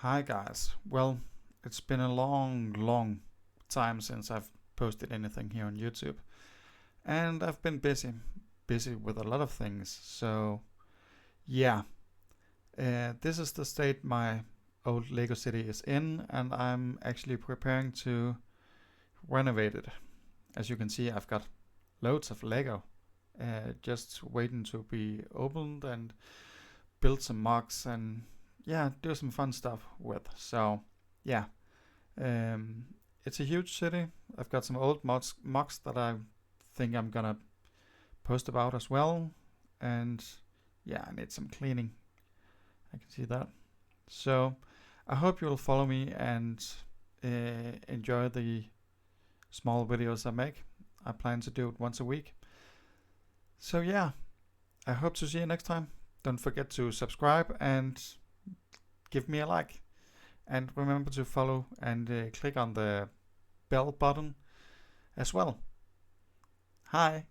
Hi guys. Well, it's been a long time since I've posted anything here on YouTube, and I've been busy with a lot of things. So, yeah, this is the state my old Lego city is in, and I'm actually preparing to renovate it. As you can see, I've got loads of Lego, just waiting to be opened and build some mocks and yeah, do some fun stuff with. So, yeah. Um, it's a huge city. I've got some old mocks that I think I'm gonna post about as well. And yeah, I need some cleaning. I can see that. So I hope you'll follow me and enjoy the small videos I make. I plan to do it once a week. So yeah, I hope to see you next time. Don't forget to subscribe and give me a like. And remember to follow and click on the bell button as well. Hi.